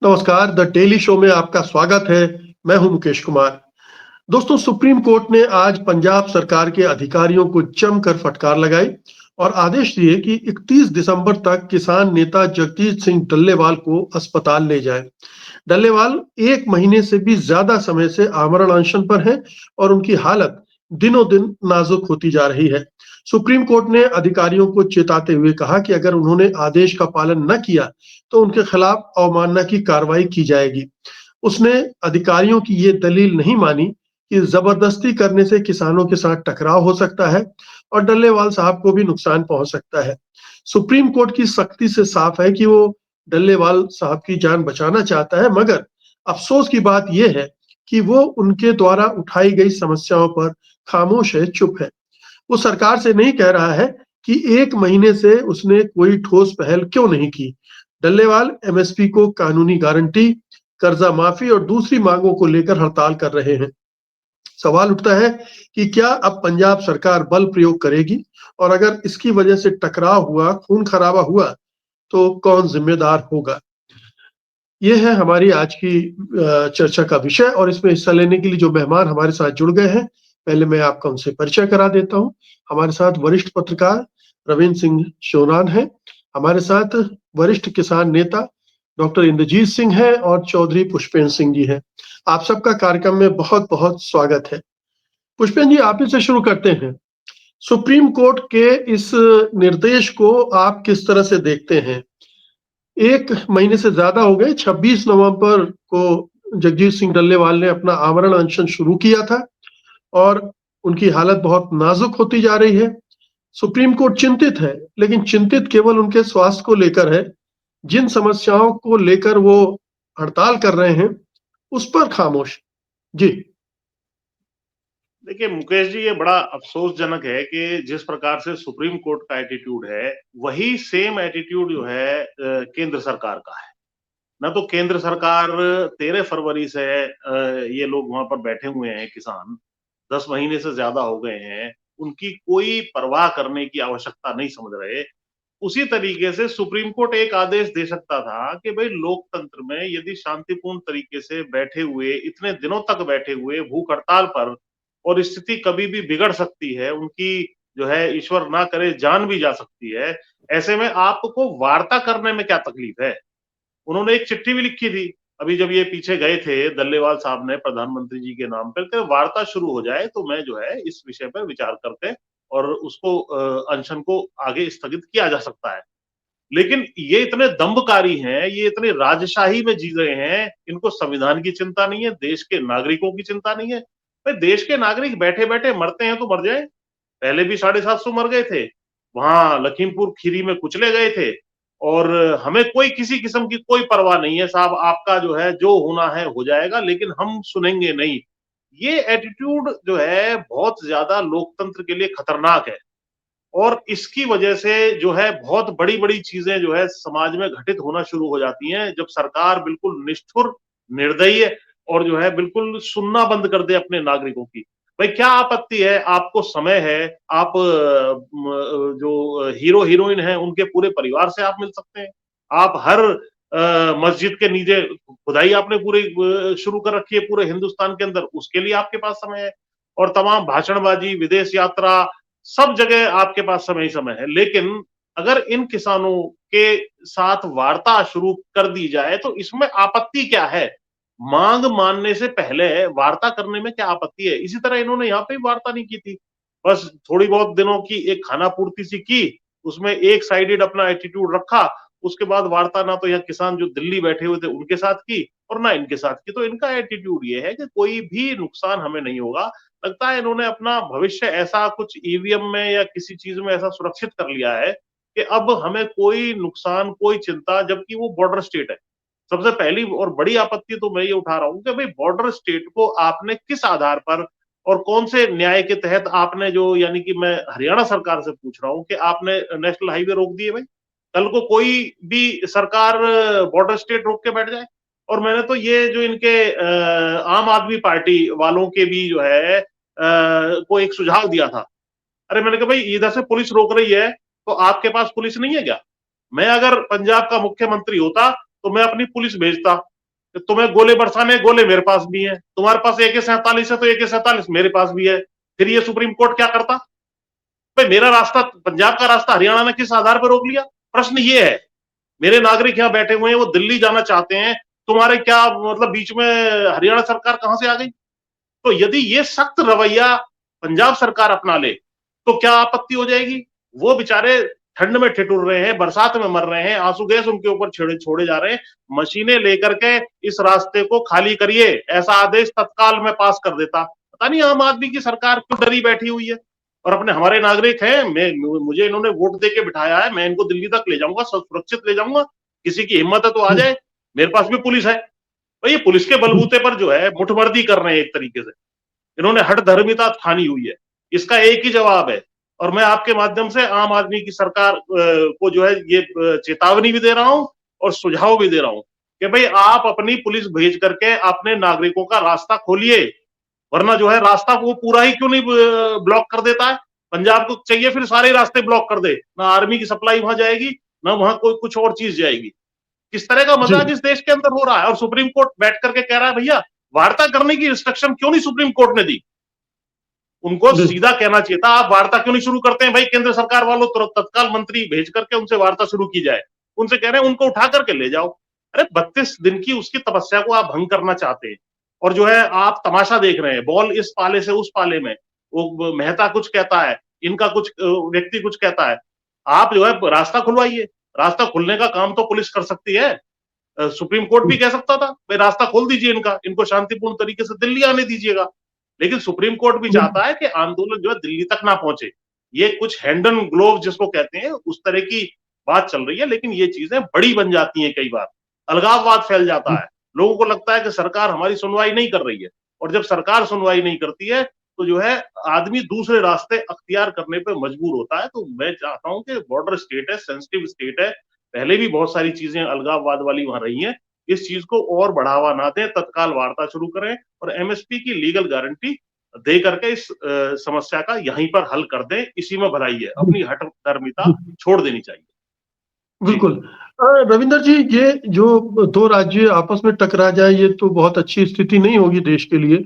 नमस्कार, the daily show में आपका स्वागत है। मैं हूं मुकेश कुमार। दोस्तों, सुप्रीम कोर्ट ने आज पंजाब सरकार के अधिकारियों को जमकर फटकार लगाई और आदेश दिए कि 31 दिसंबर तक किसान नेता जगजीत सिंह डल्लेवाल को अस्पताल ले जाएं। डल्लेवाल 1 महीने से भी ज्यादा समय से आमरण अनशन पर हैं और उनकी हालत दिनों दिन नाजुक होती जा रही है। सुप्रीम कोर्ट ने अधिकारियों को चेताते हुए कहा कि अगर उन्होंने आदेश का पालन न किया तो उनके खिलाफ अवमानना की कार्रवाई की जाएगी। उसने अधिकारियों की ये दलील नहीं मानी कि जबरदस्ती करने से किसानों के साथ टकराव हो सकता है और डल्लेवाल साहब को भी नुकसान पहुंच सकता है। सुप्रीम कोर्ट की सख्ती से साफ है कि वो डल्लेवाल साहब की जान बचाना चाहता है, मगर अफसोस की बात यह है कि वो उनके द्वारा उठाई गई समस्याओं पर खामोश है, चुप है। वो सरकार से नहीं कह रहा है कि 1 महीने से उसने कोई ठोस पहल क्यों नहीं की। डल्लेवाल एमएसपी को कानूनी गारंटी, कर्जा माफी और दूसरी मांगों को लेकर हड़ताल कर रहे हैं। सवाल उठता है कि क्या अब पंजाब सरकार बल प्रयोग करेगी और अगर इसकी वजह से टकराव हुआ, खून खराबा हुआ, तो कौन जिम्मेदार होगा? ये है हमारी आज की चर्चा का विषय और इसमें हिस्सा लेने के लिए जो मेहमान हमारे साथ जुड़ गए हैं, पहले मैं आपका उनसे परिचय करा देता हूँ। हमारे साथ वरिष्ठ पत्रकार रविंद्र सिंह शोनान हैं। हमारे साथ वरिष्ठ किसान नेता डॉक्टर इंद्रजीत सिंह हैं और चौधरी पुष्पेंद्र सिंह जी हैं। आप सबका कार्यक्रम में बहुत-बहुत स्वागत है। पुष्पेंद्र जी, आप ही से शुरू करते हैं। सुप्रीम कोर्ट के इस निर्देश को आप किस तरह से देखते हैं? 1 महीने से ज़्यादा हो गए, 26 नवंबर को जगजीत सिंह डल्लेवाल ने अपना आमरण अनशन शुरू किया था और उनकी हालत बहुत नाजुक होती जा रही है। सुप्रीम कोर्ट चिंतित है, लेकिन चिंतित केवल उनके स्वास्थ्य को लेकर है। जिन समस्याओं को लेकर वो हड़ताल कर रहे हैं, उस पर खामोश। जी। देखिए मुकेश जी, ये बड़ा अफसोसजनक है कि जिस प्रकार से सुप्रीम कोर्ट का एटीट्यूड है, वही सेम एटीट्यूड जो है केंद्र सरकार का है। ना तो केंद्र सरकार 13 फरवरी से ये लोग वहां पर बैठे हुए हैं, किसान 10 महीने से ज्यादा हो गए हैं, उनकी कोई परवाह करने की आवश्यकता नहीं समझ रहे। उसी तरीके से सुप्रीम कोर्ट एक आदेश दे सकता था कि भाई लोकतंत्र में यदि शांतिपूर्ण तरीके से बैठे हुए, इतने दिनों तक बैठे हुए भूख हड़ताल पर, और स्थिति कभी भी बिगड़ सकती है, उनकी जो है ईश्वर ना करे जान भी जा सकती है, ऐसे में आपको वार्ता करने में क्या तकलीफ है? उन्होंने एक चिट्ठी भी लिखी थी अभी जब ये पीछे गए थे दल्लेवाल साहब ने प्रधानमंत्री जी के नाम पर कि वार्ता शुरू हो जाए तो मैं जो है इस विषय पर विचार करके और उसको अनशन को आगे स्थगित किया जा सकता है। लेकिन ये इतने दंभकारी हैं, ये इतनी राजशाही में जी रहे हैं, इनको संविधान की चिंता नहीं है, देश के नागरिकों की चिंता नहीं है। भाई देश के नागरिक बैठे बैठे मरते हैं तो मर जाए। पहले भी 750 मर गए थे, वहां लखीमपुर खीरी में कुचले गए थे, और हमें कोई किसी किस्म की कोई परवाह नहीं है साहब, आपका जो है जो होना है हो जाएगा, लेकिन हम सुनेंगे नहीं। ये एटीट्यूड जो है बहुत ज्यादा लोकतंत्र के लिए खतरनाक है, और इसकी वजह से जो है बहुत बड़ी-बड़ी चीजें जो है समाज में घटित होना शुरू हो जाती हैं, जब सरकार बिल्कुल निष्ठुर, निर्दयी और जो है बिल्कुल सुनना बंद कर दे अपने नागरिकों की। भाई क्या आपत्ति है, आपको समय है, आप जो हीरो हीरोइन हैं उनके पूरे परिवार से आप मिल सकते हैं। आप हर मस्जिद के नीचे खुदाई आपने पूरी शुरू कर रखी है पूरे हिंदुस्तान के अंदर, उसके लिए आपके पास समय है। और तमाम भाषणबाजी, विदेश यात्रा, सब जगह आपके पास समय ही समय है। लेकिन अगर इन किसानों के साथ वार्ता शुरू कर दी जाए तो इसमें आपत्ति क्या है? मांग मानने से पहले वार्ता करने में क्या आपत्ति है? इसी तरह इन्होंने यहाँ पे भी वार्ता नहीं की थी। बस थोड़ी बहुत दिनों की एक खानापूर्ति सी की, उसमें एक साइडेड अपना एटीट्यूड रखा, उसके बाद वार्ता ना तो यहाँ किसान जो दिल्ली बैठे हुए थे उनके साथ की और ना इनके साथ की। तो इनका एटीट्यूड ये है कि कोई भी नुकसान हमें नहीं होगा। लगता है इन्होंने अपना भविष्य ऐसा कुछ ईवीएम में या किसी चीज में ऐसा सुरक्षित कर लिया है कि अब हमें कोई नुकसान, कोई चिंता, जबकि वो बॉर्डर स्टेट है। सबसे पहली और बड़ी आपत्ति तो मैं ये उठा रहा हूँ कि भाई बॉर्डर स्टेट को आपने किस आधार पर और कौन से न्याय के तहत आपने जो, यानी कि मैं हरियाणा सरकार से पूछ रहा हूँ कि आपने नेशनल हाईवे रोक दिए भाई? कल को कोई भी सरकार बॉर्डर स्टेट रोक के बैठ जाए। और मैंने तो ये जो इनके आम आदमी पार्टी वालों के भी जो है को एक सुझाव दिया था। अरे मैंने कहा भाई इधर से पुलिस रोक रही है तो आपके पास पुलिस नहीं है क्या? मैं अगर पंजाब का मुख्यमंत्री होता तो मैं अपनी पुलिस भेजता, तुम्हें गोले बरसाने, गोले मेरे पास भी है, तुम्हारे पास AK-47 है तो AK-47 मेरे पास भी है। फिर ये सुप्रीम कोर्ट क्या करता? भाई मेरा रास्ता, पंजाब का रास्ता हरियाणा ने किस आधार पर रोक लिया? प्रश्न ये है। मेरे नागरिक यहाँ बैठे हुए हैं, वो दिल्ली जाना चाहते हैं, तुम्हारे क्या मतलब बीच में हरियाणा सरकार कहां से आ गई? तो यदि ये सख्त रवैया पंजाब सरकार अपना ले तो क्या आपत्ति हो जाएगी? वो बेचारे ठंड में ठिठुर रहे हैं, बरसात में मर रहे हैं, आंसू गैस उनके ऊपर छोड़े जा रहे हैं, मशीनें लेकर के इस रास्ते को खाली करिए, ऐसा आदेश तत्काल में पास कर देता। पता नहीं आम आदमी की सरकार क्यों डरी बैठी हुई है। और अपने हमारे नागरिक हैं, मुझे इन्होंने वोट दे के बिठाया है, मैं इनको दिल्ली तक ले जाऊंगा, सुरक्षित ले जाऊंगा। किसी की हिम्मत है तो आ जाए, मेरे पास भी पुलिस है। तो ये पुलिस के बलबूते पर जो है मुठभर्ती कर रहे हैं एक तरीके से, इन्होंने हठ धर्मिता ठानी हुई है। इसका एक ही जवाब है, और मैं आपके माध्यम से आम आदमी की सरकार को जो है ये चेतावनी भी दे रहा हूं और सुझाव भी दे रहा हूं कि भाई आप अपनी पुलिस भेज करके अपने नागरिकों का रास्ता खोलिए, वरना जो है रास्ता वो पूरा ही क्यों नहीं ब्लॉक कर देता है? पंजाब को चाहिए फिर सारे रास्ते ब्लॉक कर दे, ना आर्मी की सप्लाई वहां जाएगी, ना वहां कोई कुछ और चीज जाएगी। किस तरह का जी। मजाक इस देश के अंदर हो रहा है? और सुप्रीम कोर्ट बैठ करके कह रहा है भैया वार्ता करने की इंस्ट्रक्शन क्यों नहीं सुप्रीम कोर्ट ने दी? उनको बिल्कुल। सीधा कहना चाहिए था, आप वार्ता क्यों नहीं शुरू करते हैं भाई? केंद्र सरकार वालों तत्काल मंत्री भेज करके उनसे वार्ता शुरू की जाए। उनसे कह रहे हैं उनको उठा करके ले जाओ। अरे 32 दिन की उसकी तपस्या को आप भंग करना चाहते हैं, और जो है आप तमाशा देख रहे हैं, बॉल इस पाले से उस पाले में, वो मेहता कुछ कहता है, इनका कुछ व्यक्ति कुछ कहता है। आप जो है रास्ता खुलवाइए, रास्ता खुलने का काम तो पुलिस कर सकती है। सुप्रीम कोर्ट भी कह सकता था भाई रास्ता खोल दीजिए, इनका इनको शांतिपूर्ण तरीके से दिल्ली आने दीजिएगा। लेकिन सुप्रीम कोर्ट भी चाहता है कि आंदोलन जो है दिल्ली तक ना पहुंचे। ये कुछ हैंड एंड ग्लोव जिसको कहते हैं उस तरह की बात चल रही है, लेकिन ये चीजें बड़ी बन जाती हैं कई बार, अलगाववाद फैल जाता है, लोगों को लगता है कि सरकार हमारी सुनवाई नहीं कर रही है, और जब सरकार सुनवाई नहीं करती है तो जो है आदमी दूसरे रास्ते अख्तियार करने पे मजबूर होता है। तो मैं चाहता हूं कि बॉर्डर स्टेट है, सेंसिटिव स्टेट है, पहले भी बहुत सारी चीजें अलगाववाद वाली वहां रही हैं, इस चीज को और बढ़ावा ना दें, तत्काल वार्ता शुरू करें और एमएसपी की लीगल गारंटी दे करके इस समस्या का यहीं पर हल कर दें। इसी में भलाई है, अपनी हठ धर्मिता छोड़ देनी चाहिए। जी। बिल्कुल। रविंदर जी, ये जो 2 राज्य आपस में टकरा जाए, ये तो बहुत अच्छी स्थिति नहीं होगी देश के लिए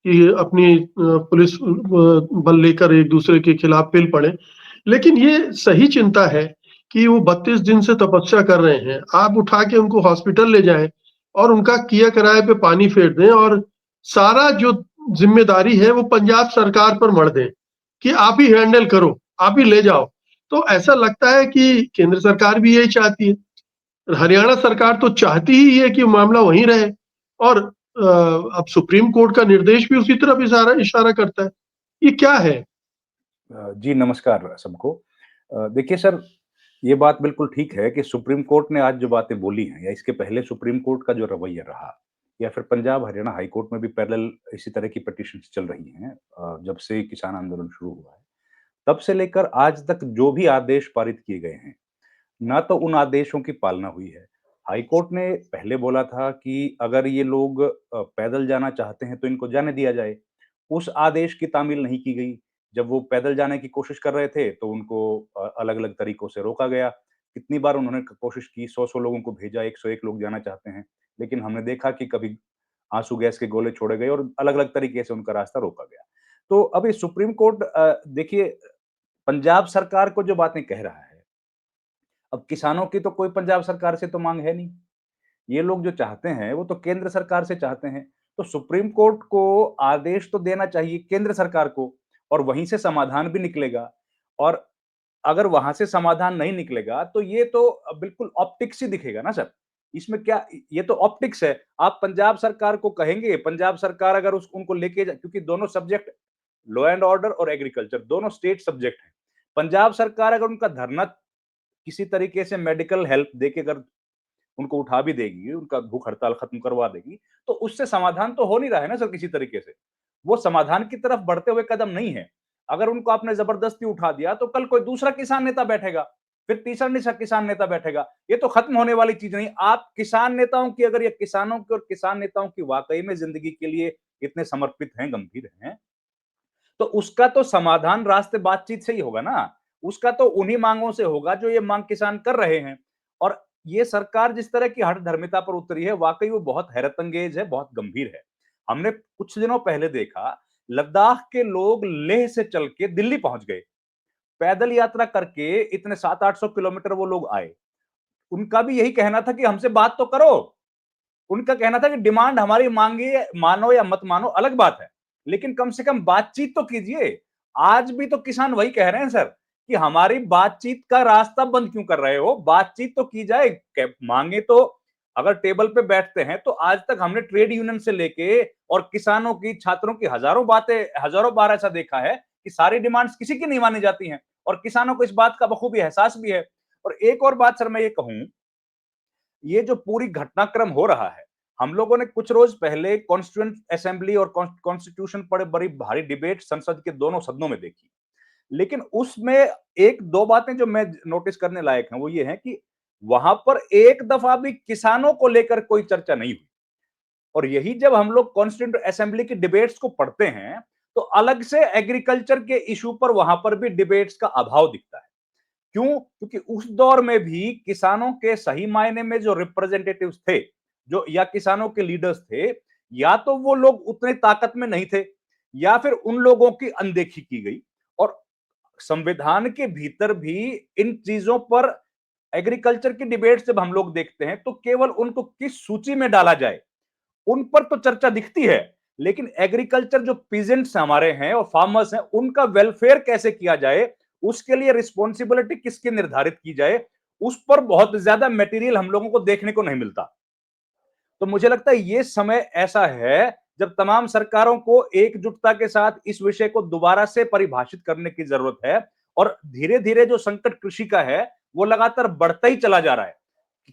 कि अपनी पुलिस बल लेकर एक-दूसरे के खिलाफ पिल पड़े। लेकिन ये सही चिंता है कि वो 32 दिन से तपस्या कर रहे हैं। आप उठा के उनको हॉस्पिटल ले जाएँ और उनका किया कराए पे पानी फेर दें और सारा जो ज़िम्मेदारी है वो पंजाब सरकार पर मढ़ दें कि आप ही हैंडल करो, आप ही ले जाओ। तो ऐसा लगता है कि केंद्र सरकार भी यही चाहती है। हरियाणा सरकार तो चाहती ही है कि मामला वहीं रहे और अब सुप्रीम कोर्ट का निर्देश भी उसी तरफ इशारा इशारा करता है। ये क्या है? जी नमस्कार सबको। देखिए सर, ये बात बिल्कुल ठीक है कि सुप्रीम कोर्ट ने आज जो बातें बोली हैं या इसके पहले सुप्रीम कोर्ट का जो रवैया रहा या फिर पंजाब हरियाणा हाई कोर्ट में भी पैरेलल इसी तरह की पिटीशंस चल रही हैं जब से किसान आंदोलन शुरू हुआ है, तब से लेकर आज तक जो भी आदेश पारित किए गए हैं, ना तो उन आदेशों की पालना हुई है। हाई कोर्ट ने पहले बोला था कि अगर ये लोग पैदल जाना चाहते हैं तो इनको जाने दिया जाए। उस आदेश की तामील नहीं की गई। जब वो पैदल जाने की कोशिश कर रहे थे तो उनको अलग-अलग तरीकों से रोका गया। कितनी बार उन्होंने कोशिश की, 100-100 लोगों को भेजा, 101 लोग जाना चाहते हैं। लेकिन हमने देखा कि कभी आँसू गैस के गोले छोड़े गए और अलग-अलग तरीके से उनका रास्ता रोका गया। तो अब ये सुप्रीम कोर्ट देखिए पंजाब सरकार को जो बातें कह रहा है, अब किसानों की तो कोई पंजाब सरकार से तो माँग है नहीं। ये लोग जो चाहते हैं, वो तो केंद्र सरकार से चाहते हैं। तो सुप्रीम कोर्ट को आदेश तो देना चाहिए केंद्र सरकार को और वहीं से समाधान भी निकलेगा। और अगर वहां से समाधान नहीं निकलेगा, तो ये तो बिल्कुल ऑप्टिक्स ही दिखेगा ना सर। इसमें क्या ये तो ऑप्टिक्स है। आप पंजाब सरकार को कहेंगे, पंजाब सरकार अगर उस उनको लेके क्योंकि दोनों सब्जेक्ट लॉ एंड ऑर्डर और एग्रीकल्चर दोनों स्टेट सब्जेक्ट हैं। पंजाब सरकार अगर उनका धरना किसी तरीके से मेडिकल हेल्प देके अगर उनको उठा भी देगी, उनका भूख हड़ताल खत्म करवा देगी, तो उससे समाधान तो हो नहीं रहा है ना सर किसी तरीके से। वो समाधान की तरफ बढ़ते हुए कदम नहीं है। अगर उनको आपने जबरदस्ती उठा दिया, तो कल कोई दूसरा किसान नेता बैठेगा, फिर तीसरा किसान नेता बैठेगा। ये तो खत्म होने वाली चीज नहीं। आप किसान नेताओं की अगर ये किसानों की और किसान नेताओं की वाकई में जिंदगी के लिए इतने समर्पित हैं, गंभीर हैं, तो उसका तो समाधान रास्ते बातचीत से ही होगा ना। उसका तो उन्हीं मांगों से होगा जो ये मांग किसान कर रहे हैं। और ये सरकार जिस तरह की हठधर्मिता पर उतरी है, वाकई वो बहुत हैरतअंगेज है, बहुत गंभीर है। हमने कुछ दिनों पहले देखा, लद्दाख के लोग लेह से चल के दिल्ली पहुंच गए, पैदल यात्रा करके इतने 700-800 किलोमीटर वो लोग आए। उनका भी यही कहना था कि हमसे बात तो करो। उनका कहना था कि डिमांड हमारी मांगिए, मानो या मत मानो अलग बात है, लेकिन कम से कम बातचीत तो कीजिए। आज भी तो किसान वही कह रहे हैं सर कि हमारी बातचीत का रास्ता बंद क्यों कर रहे हो? बातचीत तो की जाए। मांगे तो अगर टेबल पे बैठते हैं तो आज तक हमने ट्रेड यूनियन से लेके और किसानों की, छात्रों की हजारों बातें, हजारों बार ऐसा देखा है कि सारी डिमांड्स किसी की नहीं मानी जाती हैं और किसानों को इस बात का बखूबी एहसास भी है। और एक और बात सर मैं ये कहूं, ये जो पूरी घटनाक्रम हो रहा है, हम लोगों ने कुछ रोज पहले कॉन्स्टिट्यूएंट असेंबली और कॉन्स्टिट्यूशन पर बड़ी भारी डिबेट संसद के दोनों सदनों में देखी। लेकिन उसमें एक दो बातें जो मैं नोटिस करने लायक हैं वो ये है कि वहां पर एक दफा भी किसानों को लेकर कोई चर्चा नहीं हुई। और यही जब हम लोग कॉन्स्टिट्यूएंट असेंबली की डिबेट्स को पढ़ते हैं तो अलग से एग्रीकल्चर के इशू पर वहां पर भी डिबेट्स का अभाव दिखता है। क्यों? क्योंकि उस दौर में भी किसानों के सही मायने में जो रिप्रेजेंटेटिव्स थे, जो या किसानों के लीडर्स थे, या तो वो लोग उतने ताकत में नहीं थे या फिर उन लोगों की अनदेखी की गई। और संविधान के भीतर भी इन चीजों पर एग्रीकल्चर की डिबेट जब हम लोग देखते हैं तो केवल उनको किस सूची में डाला जाए उन पर तो चर्चा दिखती है, लेकिन एग्रीकल्चर जो पीजेंट्स हमारे हैं और फार्मर्स हैं उनका वेलफेयर कैसे किया जाए, उसके लिए रिस्पॉन्सिबिलिटी किसकी निर्धारित की जाए, उस पर बहुत ज्यादा मटेरियल हम लोगों को देखने को नहीं मिलता। तो मुझे लगता है ये समय ऐसा है जब तमाम सरकारों को एकजुटता के साथ इस विषय को दोबारा से परिभाषित करने की जरूरत है। और धीरे धीरे जो संकट कृषि का है वो लगातार बढ़ता ही चला जा रहा है।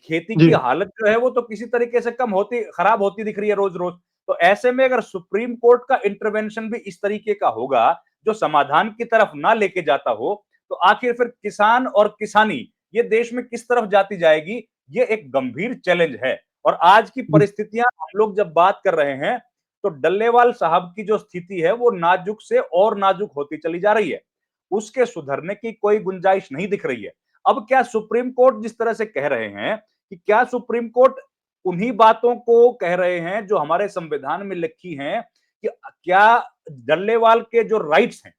खेती जी। की हालत जो है वो तो किसी तरीके से कम होती, खराब होती दिख रही है रोज रोज। तो ऐसे में अगर सुप्रीम कोर्ट का इंटरवेंशन भी इस तरीके का होगा जो समाधान की तरफ ना लेके जाता हो, तो आखिर फिर किसान और किसानी ये देश में किस तरफ जाती जाएगी, ये एक गंभीर चैलेंज है। और आज की परिस्थितियां हम लोग जब बात कर रहे हैं तो डल्लेवाल साहब की जो स्थिति है वो नाजुक से और नाजुक होती चली जा रही है। उसके सुधरने की कोई गुंजाइश नहीं दिख रही है। अब क्या सुप्रीम कोर्ट जिस तरह से कह रहे हैं कि क्या सुप्रीम कोर्ट उन्हीं बातों को कह रहे हैं जो हमारे संविधान में लिखी हैं कि क्या डल्लेवाल के जो राइट्स हैं,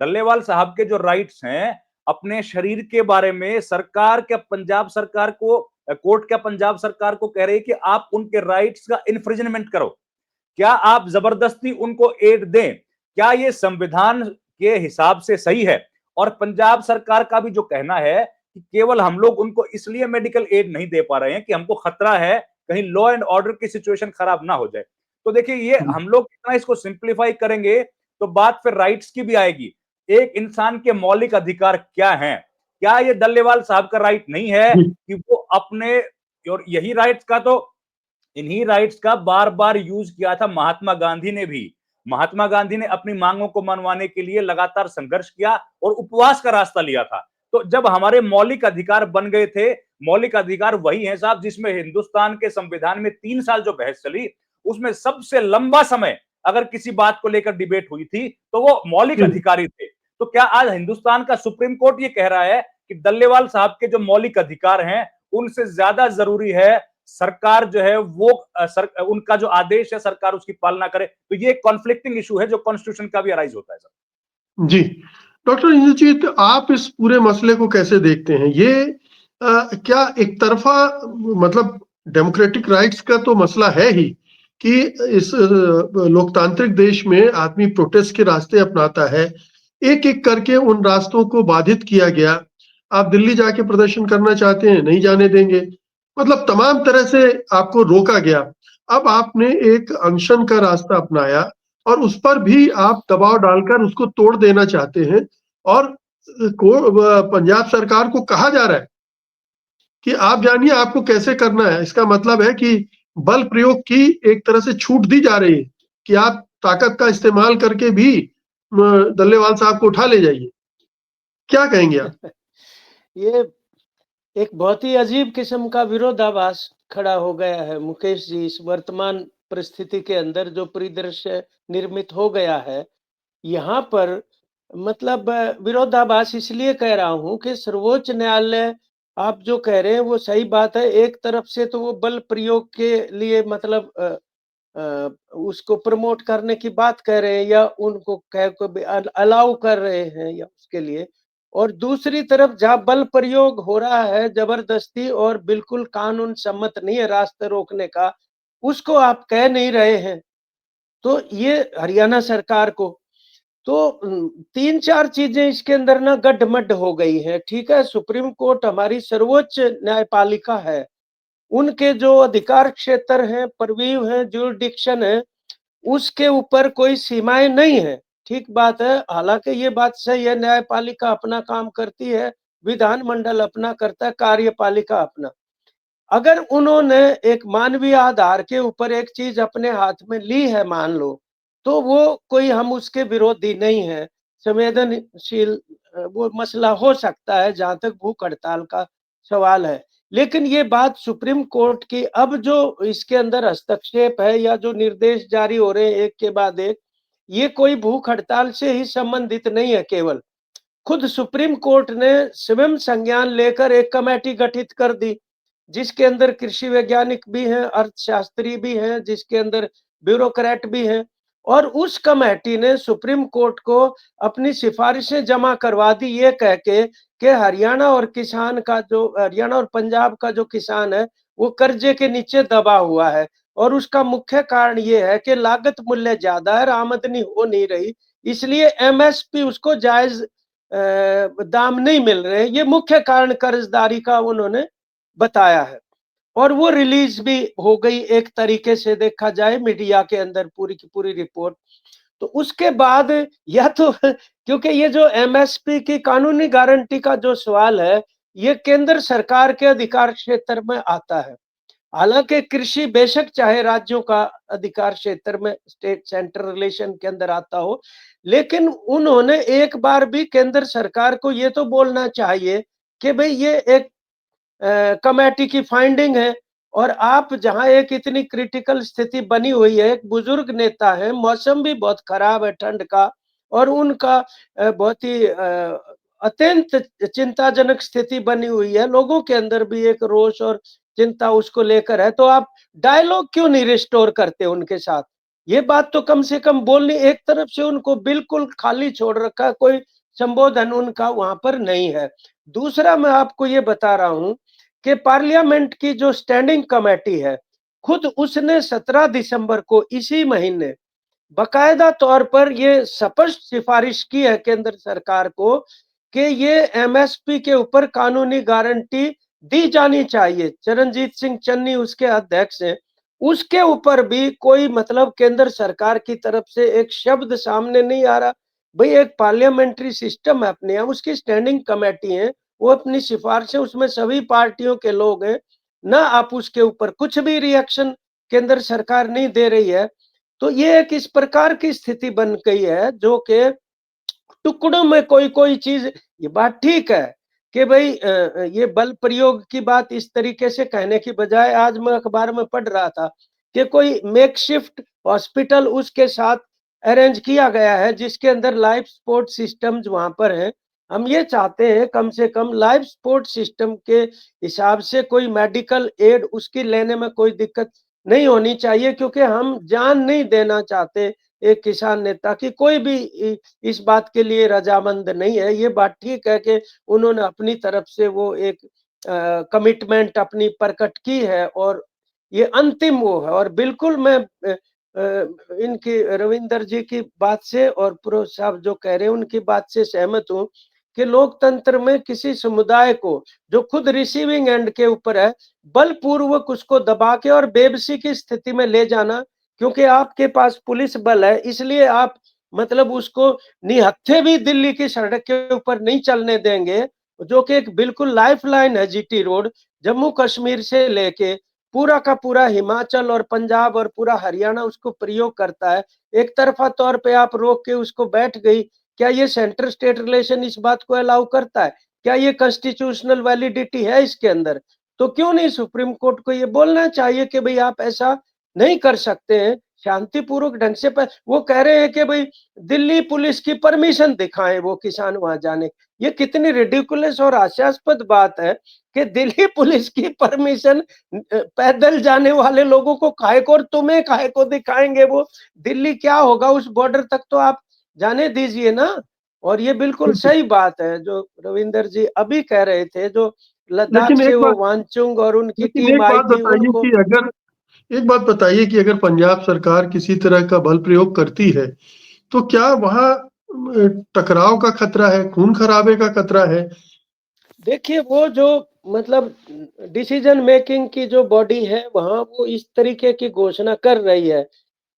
डल्लेवाल साहब के जो राइट्स हैं अपने शरीर के बारे में, सरकार क्या पंजाब सरकार को, कोर्ट क्या पंजाब सरकार को कह रही है कि आप उनके राइट्स का इन्फ्रिजमेंट करो, क्या आप जबरदस्ती उनको एड दें, क्या ये संविधान के हिसाब से सही है? और पंजाब सरकार का भी जो कहना है कि केवल हम लोग उनको इसलिए मेडिकल एड नहीं दे पा रहे हैं कि हमको खतरा है कहीं लॉ एंड ऑर्डर की सिचुएशन खराब ना हो जाए। तो देखिए ये हम लोग कितना इसको सिंप्लीफाई करेंगे तो बात फिर राइट्स की भी आएगी। एक इंसान के मौलिक अधिकार क्या हैं? क्या ये डल्लेवाल साहब का राइट नहीं है कि वो अपने, और यही राइट्स का तो, इन्हीं राइट्स का बार बार यूज किया था महात्मा गांधी ने भी। महात्मा गांधी ने अपनी मांगों को मनवाने के लिए लगातार संघर्ष किया और उपवास का रास्ता लिया था। तो जब हमारे मौलिक अधिकार बन गए थे, मौलिक अधिकार वही है साहब जिसमें हिंदुस्तान के संविधान में 3 साल जो बहस चली उसमें सबसे लंबा समय अगर किसी बात को लेकर डिबेट हुई थी तो वो मौलिक अधिकार ही थे। तो क्या आज हिंदुस्तान का सुप्रीम कोर्ट ये कह रहा है कि डल्लेवाल साहब के जो मौलिक अधिकार हैं उनसे ज्यादा जरूरी है सरकार जो है वो उनका जो आदेश है सरकार उसकी पालना करे? तो ये कॉन्फ्लिक्टिंग इशू है जो कॉन्स्टिट्यूशन का भी अराइज होता है सर। जी। डॉक्टर इंद्रजीत, आप इस पूरे मसले को कैसे देखते हैं? ये क्या एक तरफा, मतलब डेमोक्रेटिक राइट्स का तो मसला है ही कि इस लोकतांत्रिक देश में आदमी प्रोटेस्ट के रास्ते अपनाता है, एक एक करके उन रास्तों को बाधित किया गया। आप दिल्ली जाके प्रदर्शन करना चाहते हैं, नहीं जाने देंगे, मतलब तमाम तरह से आपको रोका गया। अब आपने एक अनशन का रास्ता अपनाया और उस पर भी आप दबाव डालकर उसको तोड़ देना चाहते हैं। और पंजाब सरकार को कहा जा रहा है कि आप जानिए आपको कैसे करना है। इसका मतलब है कि बल प्रयोग की एक तरह से छूट दी जा रही है कि आप ताकत का इस्तेमाल करके भी डल्लेवाल साहब को उठा ले जाइए। क्या कहेंगे आप? ये एक बहुत ही अजीब किस्म का विरोधाभास खड़ा हो गया है मुकेश जी। इस वर्तमान परिस्थिति के अंदर जो परिदृश्य निर्मित हो गया है, यहाँ पर मतलब विरोधाभास इसलिए कह रहा हूँ कि सर्वोच्च न्यायालय आप जो कह रहे हैं वो सही बात है। एक तरफ से तो वो बल प्रयोग के लिए मतलब उसको प्रमोट करने की बात कह रहे हैं, या उनको कह को अलाउ कर रहे हैं या उसके लिए, और दूसरी तरफ जहाँ बल प्रयोग हो रहा है जबरदस्ती और बिल्कुल कानून सम्मत नहीं है रास्ते रोकने का, उसको आप कह नहीं रहे हैं। तो ये हरियाणा सरकार को तो 3-4 चीजें इसके अंदर ना गड्ढ-मड्ढ हो गई हैं। ठीक है, सुप्रीम कोर्ट हमारी सर्वोच्च न्यायपालिका है। उनके जो अधिकार क्षेत्र हैं, परवीव हैं, ज्यूरिडिक्शन है, उसके ऊपर कोई सीमाएँ नहीं हैं। ठीक बात है, हालाँकि ये बात सही है, न्यायपालिका अपना काम करती है, विधानमंडल अपना करता है, कार्यपालिका अपना। अगर उन्होंने एक मानवीय आधार के ऊपर एक चीज़ अपने हाथ में ली है मान लो, तो वो कोई हम उसके विरोधी नहीं हैं। संवेदनशील वो मसला हो सकता है जहाँ तक भूख हड़ताल का सवाल है। लेकिन ये बात सुप्रीम कोर्ट की अब जो इसके अंदर हस्तक्षेप है या जो निर्देश जारी हो रहे हैं एक के बाद एक, ये कोई भूख हड़ताल से ही संबंधित नहीं है केवल। खुद सुप्रीम कोर्ट ने स्वयं संज्ञान लेकर एक कमेटी गठित कर दी, जिसके अंदर कृषि वैज्ञानिक भी हैं, अर्थशास्त्री भी हैं, जिसके अंदर ब्यूरोक्रेट भी हैं, और उस कमेटी ने सुप्रीम कोर्ट को अपनी सिफारिशें जमा करवा दी ये कह के कि हरियाणा और पंजाब का जो किसान है, वो कर्जे के नीचे दबा हुआ है, और उसका मुख्य कारण ये है कि लागत मूल्य ज्यादा है, आमदनी हो नहीं रही, इसलिए एमएसपी उसको जायज दाम नहीं मिल रहे। ये मुख्य कारण कर्जदारी का उन्होंने बताया है, और वो रिलीज भी हो गई एक तरीके से देखा जाए मीडिया के अंदर पूरी की पूरी रिपोर्ट। तो उसके बाद या तो क्योंकि ये जो एमएसपी की कानूनी गारंटी का जो सवाल है, ये केंद्र सरकार के अधिकार क्षेत्र में आता है। हालांकि कृषि बेशक चाहे राज्यों का अधिकार क्षेत्र में स्टेट सेंटर रिलेशन के अंदर आता हो, लेकिन उन्होंने एक बार भी केंद्र सरकार को ये तो बोलना चाहिए कि भाई ये एक कमेटी की फाइंडिंग है, और आप जहां एक इतनी क्रिटिकल स्थिति बनी हुई है, एक बुजुर्ग नेता है, मौसम भी बहुत खराब है ठंड का, और उनका बहुत ही अत्यंत चिंताजनक स्थिति बनी हुई है, लोगों के अंदर भी एक रोष और चिंता उसको लेकर है, तो आप डायलॉग क्यों नहीं रिस्टोर करते उनके साथ? ये बात तो कम से कम बोलनी। एक तरफ से उनको बिल्कुल खाली छोड़ रखा, कोई संबोधन उनका वहां पर नहीं है। दूसरा मैं आपको ये बता रहा हूं कि पार्लियामेंट की जो स्टैंडिंग कमेटी है, खुद उसने 17 दिसंबर को इसी महीने बकायदा तौर पर ये स्पष्ट सिफारिश की है केंद्र सरकार को कि ये एमएसपी के ऊपर कानूनी गारंटी दी जानी चाहिए। चरणजीत सिंह चन्नी उसके अध्यक्ष हैं। उसके ऊपर भी कोई मतलब केंद्र सरकार की तरफ से एक शब्द सामने नहीं आ रहा। भाई एक पार्लियामेंट्री सिस्टम है अपने यहाँ, उसकी स्टैंडिंग कमेटी है, वो अपनी सिफारिशें, उसमें सभी पार्टियों के लोग हैं ना, आप उसके ऊपर कुछ भी रिएक्शन केंद्र सरकार नहीं दे रही है। तो ये एक इस प्रकार की स्थिति बन गई है जो कि टुकड़ों में कोई कोई चीज, ये बात ठीक है कि भाई ये बल प्रयोग की बात इस तरीके से कहने की बजाय, आज मैं अखबार में पढ़ रहा था कि कोई मेकशिफ्ट हॉस्पिटल उसके साथ अरेंज किया गया है, जिसके अंदर लाइफ सपोर्ट सिस्टम्स वहां पर हैं। हम ये चाहते हैं कम से कम लाइफ सपोर्ट सिस्टम के हिसाब से कोई मेडिकल एड उसकी लेने में कोई दिक्कत नहीं होनी चाहिए, क्योंकि हम जान नहीं देना चाहते एक किसान नेता की, कोई भी इस बात के लिए रजामंद नहीं है। ये बात ठीक है कि उन्होंने अपनी तरफ से वो एक कमिटमेंट अपनी प्रकट की है, और ये अंतिम वो है। और बिल्कुल मैं इनकी रविंदर जी की बात से और प्रो साहब जो कह रहे हैं उनकी बात से सहमत हूँ कि लोकतंत्र में किसी समुदाय को जो खुद रिसीविंग एंड के ऊपर है, बलपूर्वक उसको दबा के और बेबसी की स्थिति में ले जाना, क्योंकि आपके पास पुलिस बल है इसलिए आप मतलब उसको निहत्थे भी दिल्ली की सड़क के ऊपर नहीं चलने देंगे, जो कि एक बिल्कुल लाइफलाइन है जीटी रोड, जम्मू कश्मीर से लेके पूरा का पूरा हिमाचल और पंजाब और पूरा हरियाणा उसको प्रयोग करता है। एक तरफा तौर पे आप रोक के उसको बैठ गई, क्या ये सेंटर स्टेट रिलेशन इस बात को अलाउ करता है? क्या ये कॉन्स्टिट्यूशनल वैलिडिटी है इसके अंदर? तो क्यों नहीं सुप्रीम कोर्ट को ये बोलना चाहिए कि भाई आप ऐसा नहीं कर सकते हैं, शांतिपूर्वक ढंग से वो कह रहे हैं कि भाई दिल्ली पुलिस की परमिशन दिखाएं वो किसान वहां जाने। ये कितनी रिडिकुलस और हास्यास्पद बात है कि दिल्ली पुलिस की परमिशन पैदल जाने वाले लोगों को काहे को, और तुम्हें काहे को दिखाएंगे वो? दिल्ली क्या होगा, उस बॉर्डर तक तो आप जाने दीजिए ना। और ये बिल्कुल सही बात है जो रविंदर जी अभी कह रहे थे, जो लद्दाख लेकिन से एक वो बात वांगचुक और उनकी लेकिन टीम एक आई बात थी बताइए उनको। कि अगर एक बात बताइए कि अगर पंजाब सरकार किसी तरह का बल प्रयोग करती है तो क्या वहां टकराव का खतरा है, खून खराबे का खतरा है? देखिए वो जो मतलब डिसीजन मेकिंग की जो बॉडी है वहां, वो इस तरीके की घोषणा कर रही है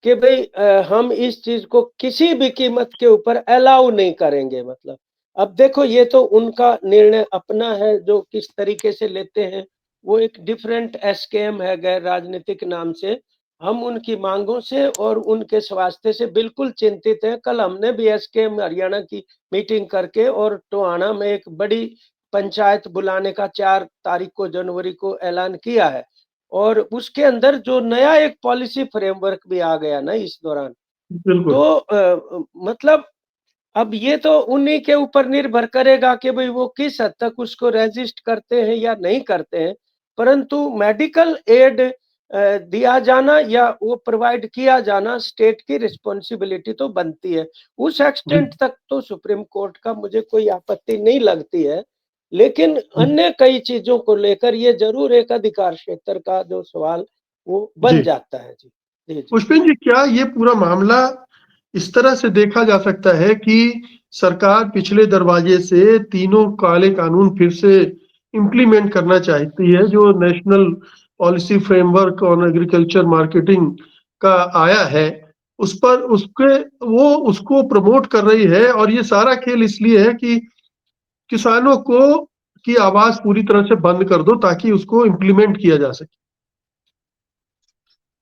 कि भाई हम इस चीज को किसी भी कीमत के ऊपर अलाउ नहीं करेंगे। मतलब अब देखो ये तो उनका निर्णय अपना है जो किस तरीके से लेते हैं। वो एक डिफरेंट एसकेएम है गैर राजनीतिक नाम से। हम उनकी मांगों से और उनके स्वास्थ्य से बिल्कुल चिंतित हैं। कल हमने भी एसकेएम हरियाणा की मीटिंग करके और टोहाना में एक बड़ी पंचायत बुलाने का 4 तारीख को जनवरी को ऐलान किया है। और उसके अंदर जो नया एक पॉलिसी फ्रेमवर्क भी आ गया ना इस दौरान, बिल्कुल। तो मतलब अब ये तो उन्हीं के ऊपर निर्भर करेगा कि भाई वो किस हद तक उसको रेजिस्ट करते हैं या नहीं करते हैं। परंतु मेडिकल एड दिया जाना या वो प्रोवाइड किया जाना स्टेट की रिस्पॉन्सिबिलिटी तो बनती है। उस जी। एक्सटेंट तक तो सुप्रीम कोर्ट का मुझे कोई आपत्ति नहीं लगती है। लेकिन जी। अन्य कई चीजों को लेकर ये जरूर एक अधिकार क्षेत्र का जो सवाल वो जी। बन जाता है। जी जी जी। पुष्पेन जी, क्या ये पूरा मामला इस तरह से देखा जा सकता है कि सरकार पिछले दरवाजे से तीनों काले कानून फिर से इम्प्लीमेंट करना चाहती है, जो national policy framework on agriculture marketing का आया है, उस पर उसके वो उसको प्रमोट कर रही है, और ये सारा खेल इसलिए है कि किसानों को की आवाज पूरी तरह से बंद कर दो ताकि उसको इम्प्लीमेंट किया जा सके।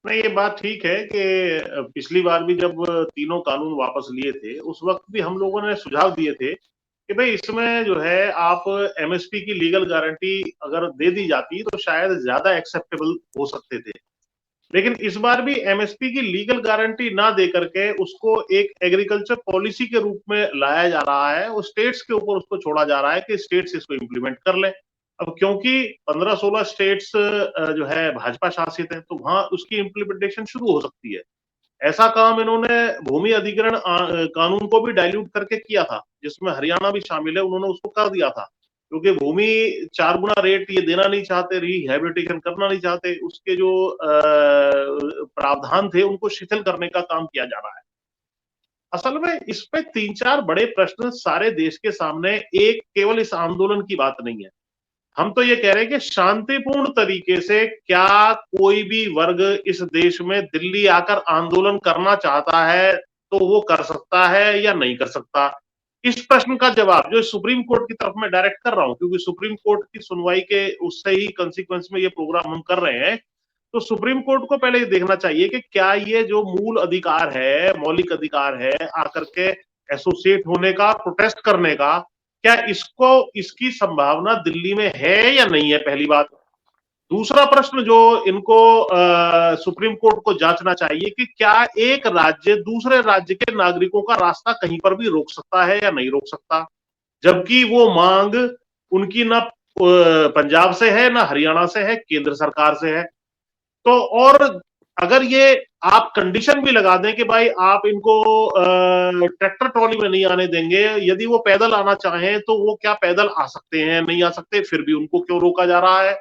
नहीं, ये बात ठीक है कि पिछली बार भी जब तीनों कानून वापस लिए थे उस वक्त भी हम लोगों ने सुझाव दिए थे कि भाई इसमें जो है आप एमएसपी की लीगल गारंटी अगर दे दी जाती तो शायद ज्यादा एक्सेप्टेबल हो सकते थे। लेकिन इस बार भी एमएसपी की लीगल गारंटी ना दे करके उसको एक एग्रीकल्चर पॉलिसी के रूप में लाया जा रहा है और स्टेट्स के ऊपर उसको छोड़ा जा रहा है कि स्टेट्स इसको इम्प्लीमेंट कर लें। अब क्योंकि 15-16 स्टेट्स जो है भाजपा शासित है तो वहां उसकी इम्प्लीमेंटेशन शुरू हो सकती है। ऐसा काम इन्होंने भूमि अधिग्रहण कानून को भी डाइल्यूट करके किया था, जिसमें हरियाणा भी शामिल है, उन्होंने उसको कर दिया था क्योंकि भूमि 4 गुना रेट ये देना नहीं चाहते, रिहेबिलिटेशन करना नहीं चाहते, उसके जो प्रावधान थे उनको शिथिल करने का काम किया जा रहा है। असल में इस पे 3-4 बड़े प्रश्न सारे देश के सामने, एक केवल इस आंदोलन की बात नहीं है। हम तो ये कह रहे हैं कि शांतिपूर्ण तरीके से क्या कोई भी वर्ग इस देश में दिल्ली आकर आंदोलन करना चाहता है तो वो कर सकता है या नहीं कर सकता? इस प्रश्न का जवाब जो सुप्रीम कोर्ट की तरफ मैं डायरेक्ट कर रहा हूं, क्योंकि सुप्रीम कोर्ट की सुनवाई के उससे ही कंसिक्वेंस में ये प्रोग्राम हम कर रहे हैं। तो सुप्रीम कोर्ट को पहले ये देखना चाहिए कि क्या ये जो मूल अधिकार है, मौलिक अधिकार है, आकर के एसोसिएट होने का, प्रोटेस्ट करने का, क्या इसको इसकी संभावना दिल्ली में है या नहीं है, पहली बात। दूसरा प्रश्न जो इनको सुप्रीम कोर्ट को जांचना चाहिए कि क्या एक राज्य दूसरे राज्य के नागरिकों का रास्ता कहीं पर भी रोक सकता है या नहीं रोक सकता, जबकि वो मांग उनकी ना पंजाब से है ना हरियाणा से है, केंद्र सरकार से है। तो और अगर ये आप कंडीशन भी लगा दें कि भाई आप इनको ट्रैक्टर ट्रॉली में नहीं आने देंगे, यदि वो पैदल आना चाहें तो वो क्या पैदल आ सकते हैं, नहीं आ सकते, फिर भी उनको क्यों रोका जा रहा है?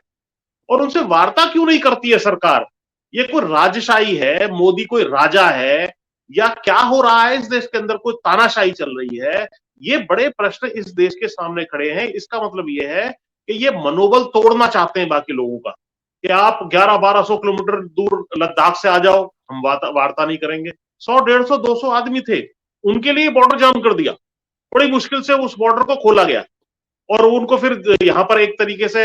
और उनसे वार्ता क्यों नहीं करती है सरकार? ये कोई राजशाही है, मोदी कोई राजा है, या क्या हो रहा है इस देश के अंदर, कोई तानाशाही चल रही है? ये बड़े प्रश्न इस देश के सामने खड़े हैं। इसका मतलब ये है कि ये मनोबल तोड़ना चाहते हैं बाकी लोगों का कि आप 1100-1200 किलोमीटर दूर लद्दाख से आ जाओ, हम वार्ता नहीं करेंगे। 100, 150, 200 आदमी थे, उनके लिए बॉर्डर जाम कर दिया, बड़ी मुश्किल से उस बॉर्डर को खोला गया और उनको फिर यहाँ पर एक तरीके से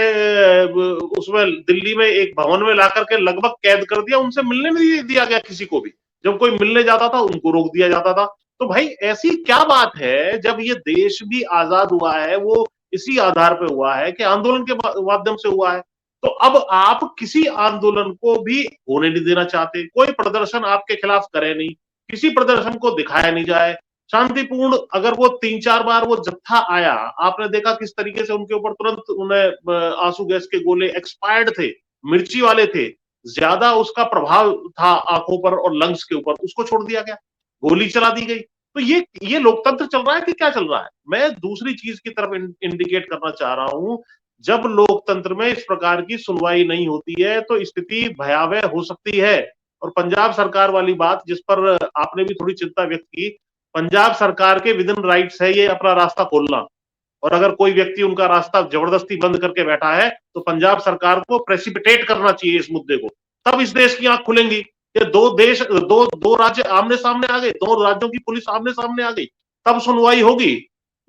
उसमें दिल्ली में एक भवन में ला करके लगभग कैद कर दिया, उनसे मिलने नहीं दिया गया किसी को भी। जब कोई मिलने जाता था उनको रोक दिया जाता था। तो भाई ऐसी क्या बात है, जब ये देश भी आजाद हुआ है वो इसी आधार पे हुआ है कि आंदोलन के माध्यम से हुआ है। तो अब आप किसी आंदोलन को भी होने नहीं देना चाहते, कोई प्रदर्शन आपके खिलाफ करे नहीं, किसी प्रदर्शन को दिखाया नहीं जाए, शांतिपूर्ण। अगर वो 3-4 बार वो जत्था आया, आपने देखा किस तरीके से उनके ऊपर तुरंत उन्हें आंसू गैस के गोले एक्सपायर्ड थे, मिर्ची वाले थे, ज्यादा उसका प्रभाव था आंखों पर और लंग्स के ऊपर, उसको छोड़ दिया गया, गोली चला दी गई। तो ये लोकतंत्र चल रहा है कि क्या चल रहा है? मैं दूसरी चीज की तरफ इंडिकेट करना चाह रहा हूं, जब लोकतंत्र में इस प्रकार की सुनवाई नहीं होती है तो स्थिति भयावह हो सकती है। और पंजाब सरकार वाली बात जिस पर आपने भी थोड़ी चिंता व्यक्त की, पंजाब सरकार के विद इन राइट्स है ये अपना रास्ता खोलना, और अगर कोई व्यक्ति उनका रास्ता जबरदस्ती बंद करके बैठा है तो पंजाब सरकार को प्रेसिपिटेट करना चाहिए इस मुद्दे को, तब इस देश की आंख खुलेंगी। ये दो राज्य आमने सामने आ गए, दो राज्यों की पुलिस आमने सामने आ गई, तब सुनवाई होगी।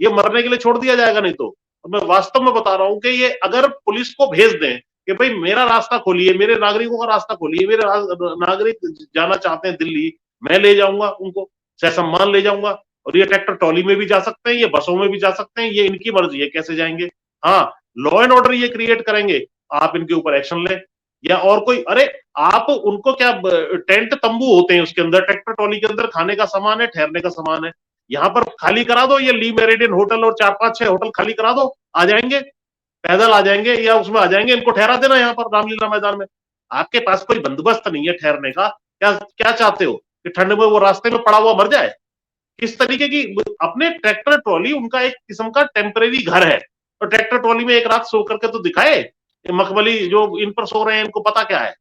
ये मरने के लिए छोड़ दिया जाएगा नहीं तो। मैं वास्तव में बता रहा हूं कि ये अगर पुलिस को भेज दें कि भाई मेरा रास्ता खोलिए, मेरे नागरिकों का रास्ता खोलिए, मेरे नागरिक जाना चाहते हैं दिल्ली, मैं ले जाऊंगा उनको, ससम्मान ले जाऊंगा, और ये ट्रैक्टर ट्रॉली में भी जा सकते हैं, ये बसों में भी जा सकते हैं, ये इनकी मर्जी है कैसे जाएंगे। हाँ, लॉ एंड ऑर्डर ये क्रिएट करेंगे, आप इनके ऊपर एक्शन लें। या और कोई, अरे आप उनको क्या, टेंट तंबू होते हैं उसके अंदर, ट्रैक्टर ट्रॉली के अंदर खाने का सामान है, ठहरने का सामान है, यहाँ पर खाली करा दो ये ली मेरिडियन होटल और 4-5-6 होटल खाली करा दो, आ जाएंगे, पैदल आ जाएंगे या उसमें आ जाएंगे, इनको ठहरा देना यहाँ पर रामलीला मैदान में। आपके पास कोई बंदोबस्त नहीं है ठहरने का, क्या क्या चाहते हो कि ठंड में वो रास्ते में पड़ा हुआ मर जाए? किस तरीके की, अपने ट्रैक्टर ट्रॉली उनका एक किस्म का टेम्परेरी घर है, तो ट्रैक्टर ट्रॉली में एक रात सो करके तो दिखाए, मखमली जो इन पर सो रहे हैं इनको पता क्या है।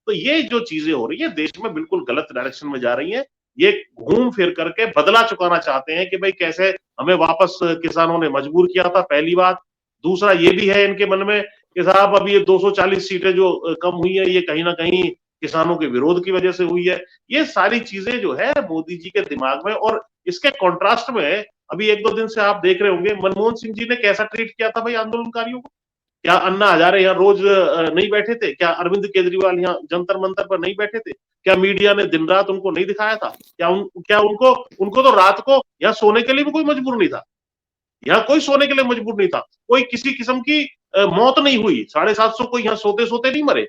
तो ये जो चीजें हो रही है देश में बिल्कुल गलत डायरेक्शन में जा रही है। ये घूम फिर करके बदला चुकाना चाहते हैं कि भाई कैसे हमें वापस किसानों ने मजबूर किया था, पहली बात। दूसरा ये भी है इनके मन में कि साहब अब ये 240 सीटें जो कम हुई है ये कहीं ना कहीं किसानों के विरोध की वजह से हुई है। ये सारी चीजें जो है मोदी जी के दिमाग में, और इसके कॉन्ट्रास्ट में अभी 1-2 दिन से आप देख रहे होंगे मनमोहन सिंह जी ने कैसा ट्रीट किया था भाई आंदोलनकारियों को। क्या अन्ना हजारे यहाँ रोज नहीं बैठे थे? क्या अरविंद केजरीवाल यहाँ जंतर मंतर पर नहीं बैठे थे? क्या मीडिया ने दिन रात उनको नहीं दिखाया था? क्या उनको उनको तो रात को यहाँ सोने के लिए भी कोई मजबूर नहीं था, यहाँ कोई सोने के लिए मजबूर नहीं था, कोई किसी किस्म की मौत नहीं हुई, 750 कोई यहाँ सोते सोते नहीं मरे,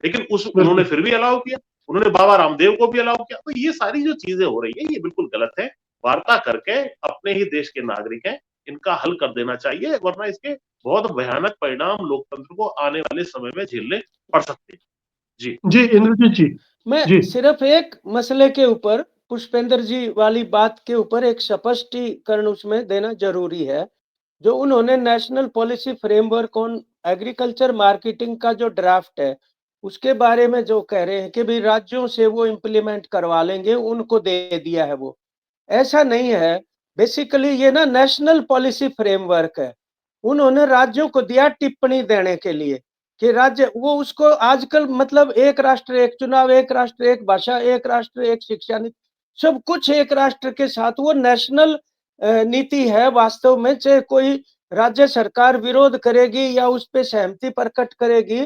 लेकिन उन्होंने फिर भी अलाउ किया, उन्होंने बाबा रामदेव को भी अलाउ किया। तो ये सारी जो चीजें हो रही है ये बिल्कुल गलत है। वार्ता करके अपने ही देश के नागरिक हैं, इनका हल कर देना चाहिए, वरना इसके बहुत भयानक परिणाम लोकतंत्र को आने वाले समय में झेलने पड़ सकते हैं। जी जी इंद्रजीत जी। मैं जी सिर्फ एक मसले के ऊपर, पुष्पेंद्र जी वाली बात के ऊपर एक स्पष्टीकरण उसमें देना जरूरी है। जो उन्होंने national policy framework on agriculture marketing का जो ड्राफ्ट है, उसके बारे में जो कह रहे हैं कि भाई राज्यों से वो इम्प्लीमेंट करवा लेंगे, उनको दे दिया है वो। ऐसा नहीं है। बेसिकली ये ना नेशनल पॉलिसी फ्रेमवर्क है। उन्होंने राज्यों को दिया टिप्पणी देने के लिए कि राज्य वो उसको आजकल मतलब एक राष्ट्र एक चुनाव, एक राष्ट्र एक भाषा, एक राष्ट्र एक शिक्षा नीति, सब कुछ एक राष्ट्र के साथ वो नेशनल नीति है वास्तव में। चाहे कोई राज्य सरकार विरोध करेगी या उस पे सहमति प्रकट करेगी,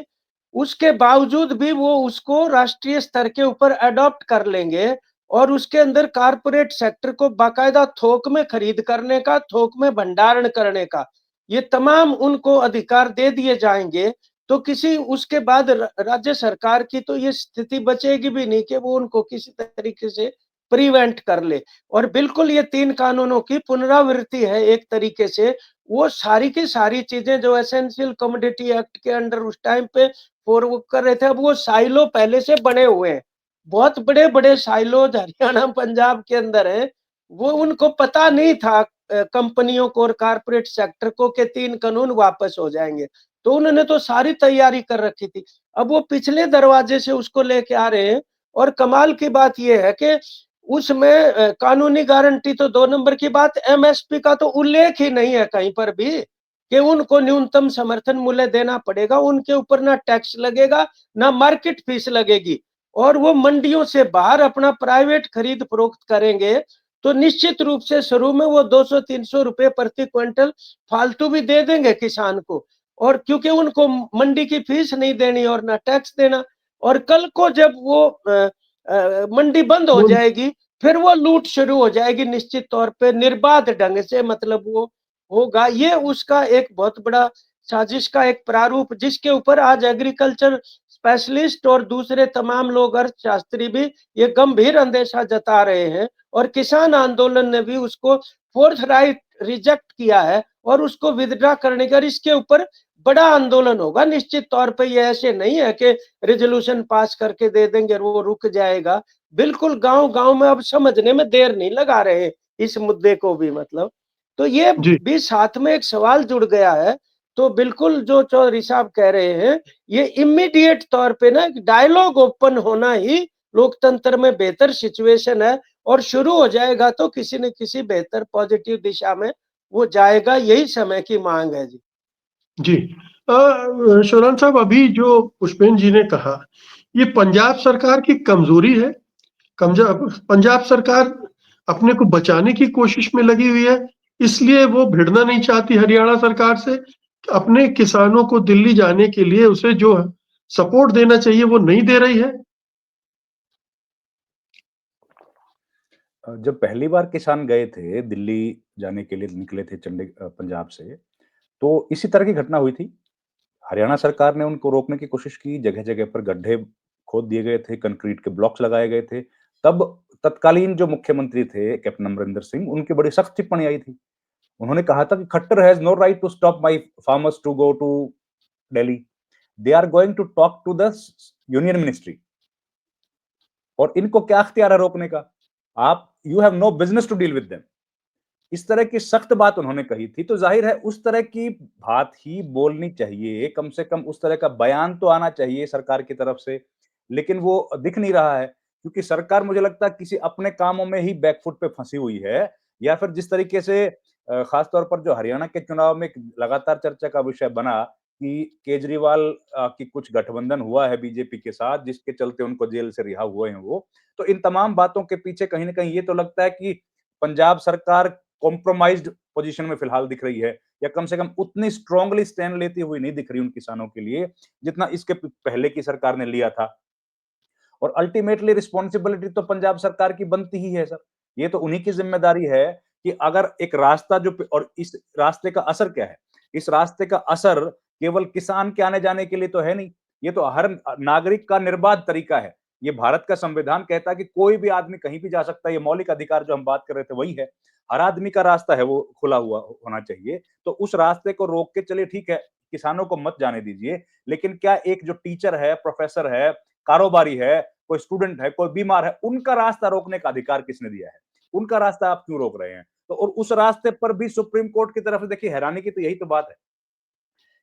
उसके बावजूद भी वो उसको राष्ट्रीय स्तर के ऊपर अडॉप्ट कर लेंगे और उसके अंदर कारपोरेट सेक्टर को बाकायदा थोक में खरीद करने का, थोक में भंडारण करने का, ये तमाम उनको अधिकार दे दिए जाएंगे। तो किसी उसके बाद राज्य सरकार की तो ये स्थिति बचेगी भी नहीं कि वो उनको किसी तरीके से प्रिवेंट कर ले। और बिल्कुल ये 3 कानूनों की पुनरावृत्ति है एक तरीके से। वो सारी की सारी चीजें जो एसेंशियल कमोडिटी एक्ट के अंडर उस टाइम पे फॉरवर्ड कर रहे थे, अब वो साइलो पहले से बने हुए हैं। बहुत बड़े-बड़े साइलोज हरियाणा, पंजाब के अंदर हैं। वो उनको पता नहीं था कंपनियों को और कारपोरेट सेक्टर को कि 3 कानून वापस हो जाएंगे। तो उन्होंने तो सारी तैयारी कर रखी थी। अब वो पिछले दरवाजे से उसको लेके आ रहे हैं। और कमाल की बात ये है कि उसमें कानूनी गारंटी तो 2 नंबर की बात, एमएसपी का तो उल्लेख ही नहीं है कहीं पर भी कि उनको न्यूनतम समर्थन मूल्य देना पड़ेगा। उनके ऊपर ना टैक्स लगेगा, ना मार्केट फीस लगेगी। और वो मंडियों से बाहर अपना प्राइवेट खरीद फरोख्त करेंगे तो निश्चित रूप से शुरू में वो 200-300 रुपए प्रति क्विंटल फालतू भी दे देंगे किसान को। और क्योंकि उनको मंडी की फीस नहीं देनी और ना टैक्स देना। और कल को जब वो मंडी बंद हो जाएगी, फिर वो लूट शुरू हो जाएगी निश्चित तौर पे, निर्बाध ढंग से, मतलब वो होगा। ये उसका एक बहुत बड़ा साजिश का एक प्रारूप, जिसके ऊपर आज एग्रीकल्चर स्पेशलिस्ट और दूसरे तमाम लोग, अर्थशास्त्री भी ये गंभीर अंदेशा जता रहे हैं, और किसान आंदोलन ने भी उसको फोर्थ राइट रिजेक्ट किया है और उसको विथड्रॉ करने का, इसके ऊपर बड़ा आंदोलन होगा निश्चित तौर पे। ये ऐसे नहीं है कि रेजोल्यूशन पास करके दे देंगे और वो रुक जाएगा। बिल्कुल गांव गांव में अब समझने में देर नहीं लगा रहे इस मुद्दे को भी, मतलब। तो ये जी भी साथ में एक सवाल जुड़ गया है। तो बिल्कुल जो चौधरी साहब कह रहे हैं, ये इमीडिएट तौर पे ना डायलॉग ओपन होना ही लोकतंत्र में बेहतर सिचुएशन है, और शुरू हो जाएगा तो किसी न किसी बेहतर पॉजिटिव दिशा में वो जाएगा। यही समय की मांग है जी। जी शिवराम साहब, अभी जो पुष्पेन जी ने कहा, ये पंजाब सरकार की कमजोरी है। पंजाब सरकार अपने को बचाने की कोशिश में लगी हुई है, इसलिए वो भिड़ना नहीं चाहती हरियाणा सरकार से। अपने किसानों को दिल्ली जाने के लिए उसे जो सपोर्ट देना चाहिए वो नहीं दे रही है। जब पहली बार किसान गए थे दिल्ली जाने के लिए, निकले थे पंजाब से, तो इसी तरह की घटना हुई थी। हरियाणा सरकार ने उनको रोकने की कोशिश की, जगह-जगह पर गड्ढे खोद दिए गए थे, कंक्रीट के ब्लॉक्स लगाए गए थे। तब तत्कालीन जो मुख्यमंत्री थे कैप्टन अमरिंदर सिंह, उनकी बड़ी सख्त टिप्पणी आई थी। उन्होंने कहा था कि Khattar has no right to stop my farmers to go to Delhi. They are going to talk to the union ministry. और इनको क्या अख्तियार है रोकने का? आप you have no business to deal with them. इस तरह की सख्त बात उन्होंने कही थी, तो जाहिर है उस तरह की बात ही बोलनी चाहिए, कम से कम उस तरह का बयान तो आना चाहिए सरकार की तरफ से, लेकिन वो दिख नहीं रहा है, क्योंकि सरकार मुझे लगता है किसी अपने कामों में ही बैकफुट पे फंसी हुई है, या फिर जिस तरीके से खास तौर पर जो हरियाणा के चुनाव में एक लगातार चर्चा का विषय बना कि केजरीवाल की कुछ गठबंधन हुआ है बीजेपी के साथ, जिसके चलते उनको जेल से रिहा हुए हैं वो। तो इन तमाम बातों के पीछे कहीं न कहीं ये तो लगता है कि पंजाब सरकार कॉम्प्रोमाइज्ड पोजीशन में फिलहाल दिख रही है, या कम से कम उतनी स्ट्रांगली स्टैंड लेती हुई नहीं दिख रही उन किसानों के लिए, जितना इसके पहले की सरकार ने लिया था। और अल्टीमेटली रिस्पॉन्सिबिलिटी तो पंजाब सरकार की बनती ही है सर। ये तो उन्हीं की जिम्मेदारी है कि अगर एक रास्ता और इस रास्ते का असर क्या है? इस रास्ते का असर केवल किसान के आने जाने के लिए तो है नहीं, ये तो हर नागरिक का निर्बाध तरीका है। ये भारत का संविधान कहता है कि कोई भी आदमी कहीं भी जा सकता है, ये मौलिक अधिकार जो हम बात कर रहे थे वही है। हर आदमी का रास्ता है वो खुला हुआ होना चाहिए। तो उस रास्ते को रोक के चलिए ठीक है, किसानों को मत जाने दीजिए, लेकिन क्या एक जो टीचर है, प्रोफेसर है, कारोबारी है, कोई स्टूडेंट है, कोई बीमार है, उनका रास्ता रोकने का अधिकार किसने दिया है? उनका रास्ता आप क्यों रोक रहे हैं? तो और उस रास्ते पर भी सुप्रीम कोर्ट की तरफ से देखिए हैरानी की तो यही तो बात है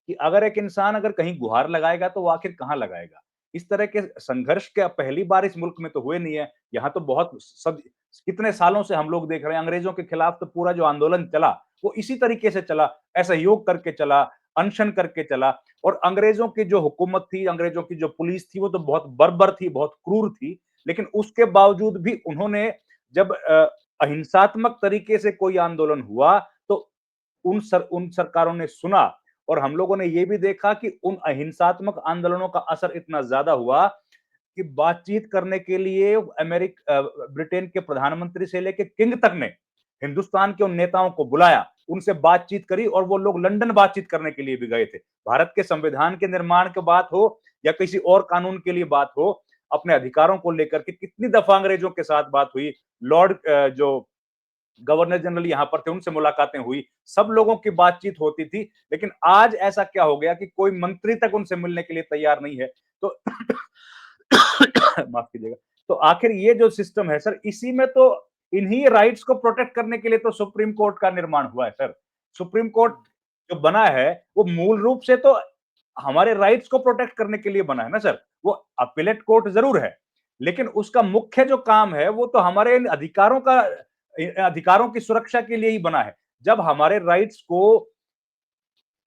कि अगर एक इंसान अगर कहीं गुहार लगाएगा तो वो आखिर कहाँ लगाएगा? इस तरह के संघर्ष क्या पहली बार इस मुल्क में तो हुए नहीं है। यहाँ तो बहुत सब कितने सालों से हम लोग देख रहे हैं, अंग्रेजों के खिलाफ तो पूरा जो आंदोलन चला, वो इसी तरीके से चला, असहयोग करके चला, अनशन करके चला। और अंग्रेजों की जो हुकूमत थी, अंग्रेजों की जो पुलिस थी, वो तो बहुत बर्बर थी, बहुत क्रूर थी। लेकिन उसके बावजूद भी उन्होंने जब अहिंसात्मक तरीके से कोई आंदोलन हुआ, तो उन सरकारों ने सुना। और हम लोगों ने ये भी देखा कि उन अहिंसात्मक आंदोलनों का असर इतना ज्यादा हुआ कि बातचीत करने के लिए ब्रिटेन के प्रधानमंत्री से लेकर किंग तक ने हिंदुस्तान के उन नेताओं को बुलाया, उनसे बातचीत करी, और वो लोग लंदन बातचीत करने के लिए भी गए थे। भारत के संविधान के निर्माण की बात हो या किसी और कानून के लिए बात हो, अपने अधिकारों को लेकर के कितनी दफा अंग्रेजों के साथ बात हुई। लॉर्ड जो गवर्नर जनरल यहाँ पर थे, उनसे मुलाकातें हुई, सब लोगों की बातचीत होती थी। लेकिन आज ऐसा क्या हो गया कि कोई मंत्री तक उनसे मिलने के लिए तैयार नहीं है। तो माफ कीजिएगा। तो आखिर ये जो सिस्टम है सर, इसी में तो इन्हीं राइट्स को प्रोटेक्ट करने के लिए तो सुप्रीम कोर्ट का निर्माण हुआ है सर। सुप्रीम कोर्ट जो बना है वो मूल रूप से तो हमारे राइट्स को प्रोटेक्ट करने के लिए बना है ना सर। वो अपीलेट कोर्ट जरूर है, लेकिन उसका मुख्य जो काम है वो तो हमारे अधिकारों की सुरक्षा के लिए ही बना है। जब हमारे राइट्स को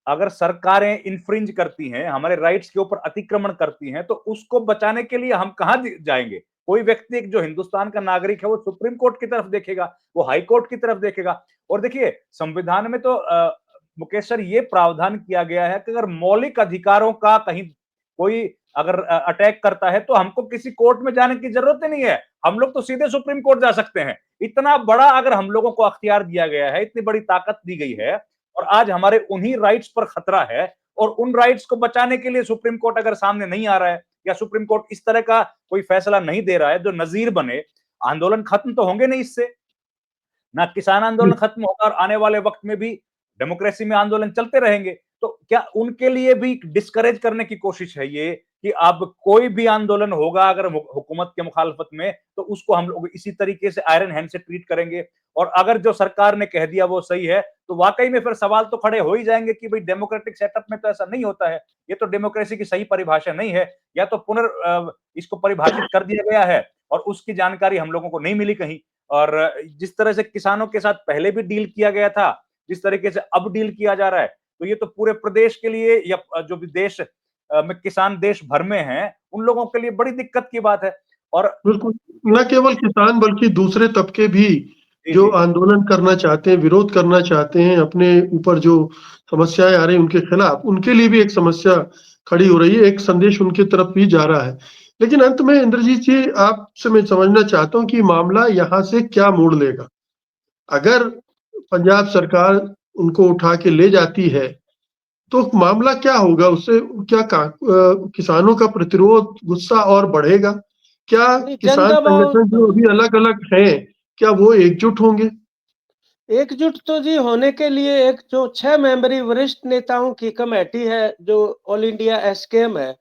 अगर सरकारें इन्फ्रिंज करती हैं, हमारे राइट्स के ऊपर अतिक्रमण करती हैं, तो उसको बचाने के लिए हम कहां जाएंगे? कोई व्यक्ति जो हिंदुस्तान का नागरिक है वो सुप्रीम कोर्ट की तरफ देखेगा, वो हाई कोर्ट की तरफ देखेगा। और देखिए संविधान में तो मुकेश सर ये प्रावधान किया गया है कि अगर मौलिक अधिकारों का कहीं कोई अगर अटैक करता है तो हमको किसी कोर्ट में जाने की जरूरत ही नहीं है, हम लोग तो सीधे सुप्रीम कोर्ट जा सकते हैं। इतना बड़ा अगर हम लोगों को अख्तियार दिया गया है, इतनी बड़ी ताकत दी गई है, और आज हमारे उन्हीं राइट्स पर खतरा है, और उन राइट्स को बचाने के लिए सुप्रीम कोर्ट अगर सामने नहीं आ रहा है या सुप्रीम कोर्ट इस तरह का कोई फैसला नहीं दे रहा है जो नजीर बने, आंदोलन खत्म तो होंगे नहीं इससे। ना किसान आंदोलन खत्म होगा और आने वाले वक्त में भी डेमोक्रेसी में आंदोलन चलते रहेंगे। तो क्या उनके लिए भी डिस्करेज करने की कोशिश है ये कि अब कोई भी आंदोलन होगा अगर हुकूमत के मुखालफत में, तो उसको हम लोग इसी तरीके से आयरन हैंड से ट्रीट करेंगे, और अगर जो सरकार ने कह दिया वो सही है तो वाकई में फिर सवाल तो खड़े हो ही जाएंगे कि भाई डेमोक्रेटिक सेटअप में तो ऐसा नहीं होता है, ये तो डेमोक्रेसी की सही परिभाषा नहीं है, या तो इसको परिभाषित कर दिया गया है और उसकी जानकारी हम लोगों को नहीं मिली कहीं। और जिस तरह से किसानों के साथ पहले भी डील किया गया था, जिस तरीके से अब डील किया जा रहा है, तो ये तो पूरे प्रदेश के लिए या जो भी देश में किसान देश भर में हैं, उन लोगों के लिए बड़ी दिक्कत की बात है। और बिल्कुल, न केवल किसान बल्कि दूसरे तबके भी जो आंदोलन करना चाहते हैं, विरोध करना चाहते हैं, अपने ऊपर जो समस्याएं आ रही हैं उनके खिलाफ, उनके लिए भी एक समस्या खड़ी हो रही है, एक संदेश उनकी तरफ भी जा रहा है। लेकिन अंत में इंद्रजीत जी, आपसे मैं समझना चाहता हूँ कि मामला यहाँ से क्या मोड़ लेगा? अगर पंजाब सरकार उनको उठा के ले जाती है, तो मामला क्या होगा? उससे क्या किसानों का प्रतिरोध, गुस्सा और बढ़ेगा? क्या किसान दबाव संगठन जो अभी अलग-अलग हैं, क्या वो एकजुट होंगे? एकजुट तो जी होने के लिए एक जो 6 मेंबरी वरिष्ठ नेताओं की कमेटी है, जो ऑल इंडिया एसकेएम है,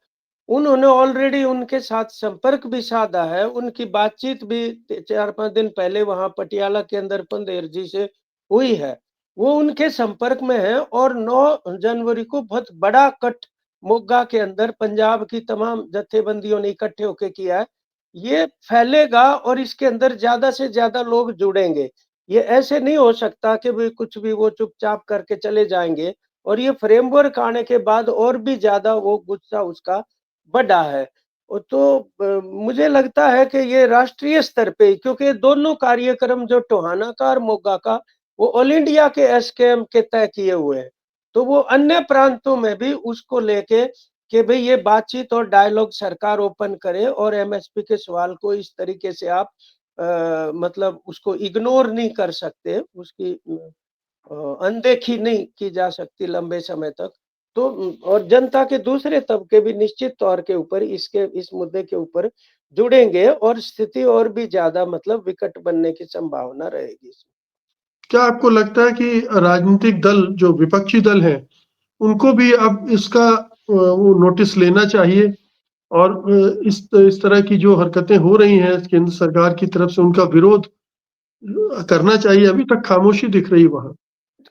उन्होंने ऑलरेडी उनके साथ संपर्क भी साधा है। उनकी बातचीत भी 4-5 दिन पहले वहां पटियाला के अंदर पंदेर जी से हुई है। वो उनके संपर्क में है और 9 जनवरी को बहुत बड़ा कट मोगा के अंदर पंजाब की तमाम जत्थेबंदियों ने इकट्ठे होकर किया है। ये फैलेगा और इसके अंदर ज्यादा से ज्यादा लोग जुड़ेंगे। ये ऐसे नहीं हो सकता कि भाई कुछ भी वो चुपचाप करके चले जाएंगे, और ये फ्रेमवर्क आने के बाद और भी ज्यादा वो गुस्सा उसका बढ़ा है। तो मुझे लगता है कि ये राष्ट्रीय स्तर पे, क्योंकि दोनों कार्यक्रम जो टोहाना का और मोगा का वो ऑल इंडिया के एसकेएम के तय किए हुए हैं, तो वो अन्य प्रांतों में भी उसको लेके कि भाई ये बातचीत और डायलॉग सरकार ओपन करे और एमएसपी के सवाल को इस तरीके से आप मतलब उसको इग्नोर नहीं कर सकते, उसकी अनदेखी नहीं की जा सकती लंबे समय तक। तो और जनता के दूसरे तबके भी निश्चित तौर के ऊपर इस मुद्दे के ऊपर जुड़ेंगे और स्थिति और भी ज्यादा मतलब विकट बनने की संभावना रहेगी। क्या आपको लगता है कि राजनीतिक दल, जो विपक्षी दल हैं, उनको भी अब इसका वो नोटिस लेना चाहिए और इस तरह की जो हरकतें हो रही हैं केंद्र सरकार की तरफ से, उनका विरोध करना चाहिए? अभी तक खामोशी दिख रही है वहाँ।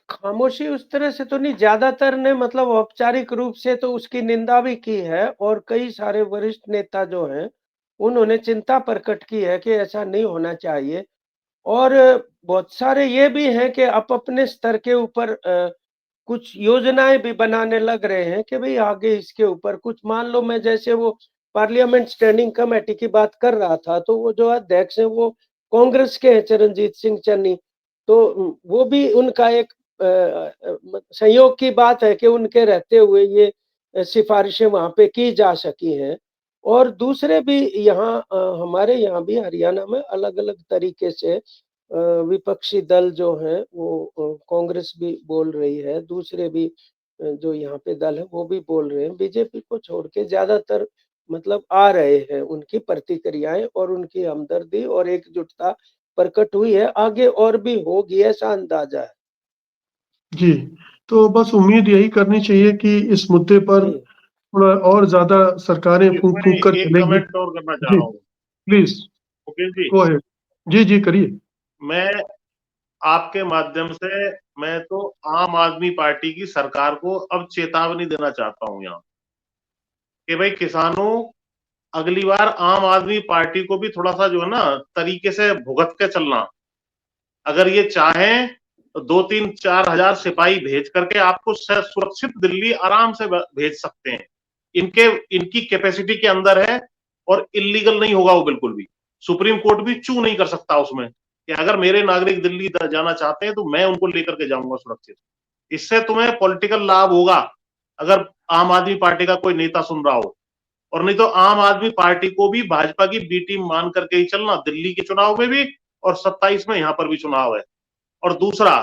खामोशी उस तरह से तो नहीं, ज्यादातर ने मतलब औपचारिक रूप से तो उसकी निंदा भी की है, और कई सारे वरिष्ठ नेता जो हैं उन्होंने चिंता प्रकट की है कि ऐसा नहीं होना चाहिए। और बहुत सारे ये भी हैं कि आप अपने स्तर के ऊपर कुछ योजनाएं भी बनाने लग रहे हैं कि भाई आगे इसके ऊपर कुछ, मान लो मैं जैसे वो पार्लियामेंट स्टैंडिंग कमेटी की बात कर रहा था, तो वो जो अध्यक्ष है वो कांग्रेस के हैं, चरणजीत सिंह चन्नी। तो वो भी उनका एक संयोग की बात है कि उनके रहते हुए ये सिफारिशें वहां पे की जा सकी हैं। और दूसरे भी यहाँ हमारे यहाँ भी हरियाणा में अलग अलग तरीके से विपक्षी दल जो हैं वो कांग्रेस भी बोल रही है, दूसरे भी जो यहाँ पे दल है वो भी बोल रहे हैं, बीजेपी को छोड़ के ज्यादातर मतलब आ रहे हैं, उनकी प्रतिक्रियाएं और उनकी हमदर्दी और एकजुटता प्रकट हुई है, आगे और भी होगी ऐसा अंदाजा है। जी, तो बस उम्मीद यही करनी चाहिए कि इस मुद्दे पर थोड़ा और ज़्यादा सरकारें इसमें फूँक-फूँक कर एक चलेंगी। कमेंट और करना चाह जी, रहा हूँ please Mukesh ji. Go ahead. जी, जी, करिए। मैं आपके माध्यम से मैं तो आम आदमी पार्टी की सरकार को अब चेतावनी देना चाहता हूं यहाँ कि भाई किसानों, अगली बार आम आदमी पार्टी को भी थोड़ा सा जो है ना तरीके से भुगत के चलना। अगर ये चाहें तो 2-3-4 हजार सिपाही भेज करके आपको सुरक्षित दिल्ली आराम से भेज सकते हैं। इनकी कैपेसिटी के अंदर है और इलीगल नहीं होगा वो बिल्कुल भी। सुप्रीम कोर्ट भी चू नहीं कर सकता उसमें कि अगर मेरे नागरिक दिल्ली जाना चाहते हैं तो मैं उनको लेकर के जाऊंगा सुरक्षित। इससे तुम्हें पॉलिटिकल लाभ होगा अगर आम आदमी पार्टी का कोई नेता सुन रहा हो, और नहीं तो आम आदमी पार्टी को भी भाजपा की बी टीम मान करके ही चलना, दिल्ली के चुनाव में भी और 27 में यहां पर भी चुनाव है। और दूसरा,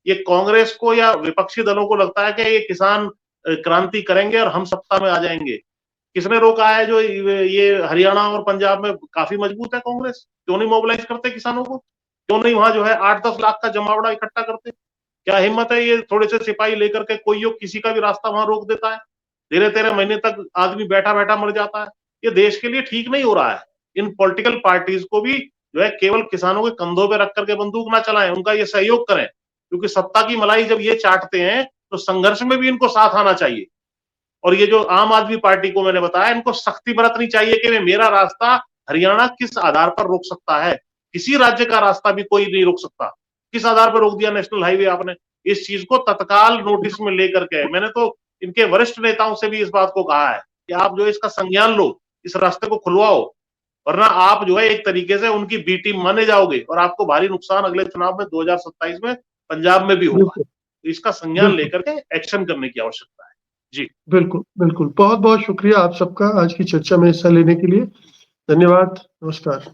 ये कांग्रेस को या विपक्षी दलों को लगता है कि ये किसान क्रांति करेंगे और हम सत्ता में आ जाएंगे। किसने रोका है? जो ये हरियाणा और पंजाब में काफी मजबूत है कांग्रेस, क्यों नहीं मोबिलाइज करते किसानों को? क्यों नहीं वहां जो है 8-10 लाख का जमावड़ा इकट्ठा करते? क्या हिम्मत है ये थोड़े से सिपाही लेकर के कोई किसी का भी रास्ता वहां रोक देता है? 13-13 महीने तक आदमी बैठा बैठा मर जाता है। ये देश के लिए ठीक नहीं हो रहा है। इन पॉलिटिकल पार्टीज को भी जो है केवल किसानों के कंधों पे रख करके बंदूक ना चलाएं, उनका ये सहयोग करें, क्योंकि सत्ता की मलाई जब ये चाटते हैं तो संघर्ष में भी इनको साथ आना चाहिए। और ये जो आम आदमी पार्टी को मैंने बताया, इनको सख्ती बरतनी चाहिए कि मेरा रास्ता हरियाणा किस आधार पर रोक सकता है? किसी राज्य का रास्ता भी कोई नहीं रोक सकता। किस आधार पर रोक दिया नेशनल हाईवे आपने? इस चीज को तत्काल नोटिस में लेकर के, मैंने तो इनके वरिष्ठ नेताओं से भी इस बात को कहा है कि आप जो है इसका संज्ञान लो, इस रास्ते को खुलवाओ, वरना आप जो है एक तरीके से उनकी बी टीम माने जाओगे और आपको भारी नुकसान अगले चुनाव में 2027 में पंजाब में भी होगा। बिल्कुल तो इसका संज्ञान बिल्कुल लेकर के एक्शन करने की आवश्यकता है। जी बिल्कुल बिल्कुल। बहुत बहुत शुक्रिया आप सबका आज की चर्चा में हिस्सा लेने के लिए। धन्यवाद। नमस्कार।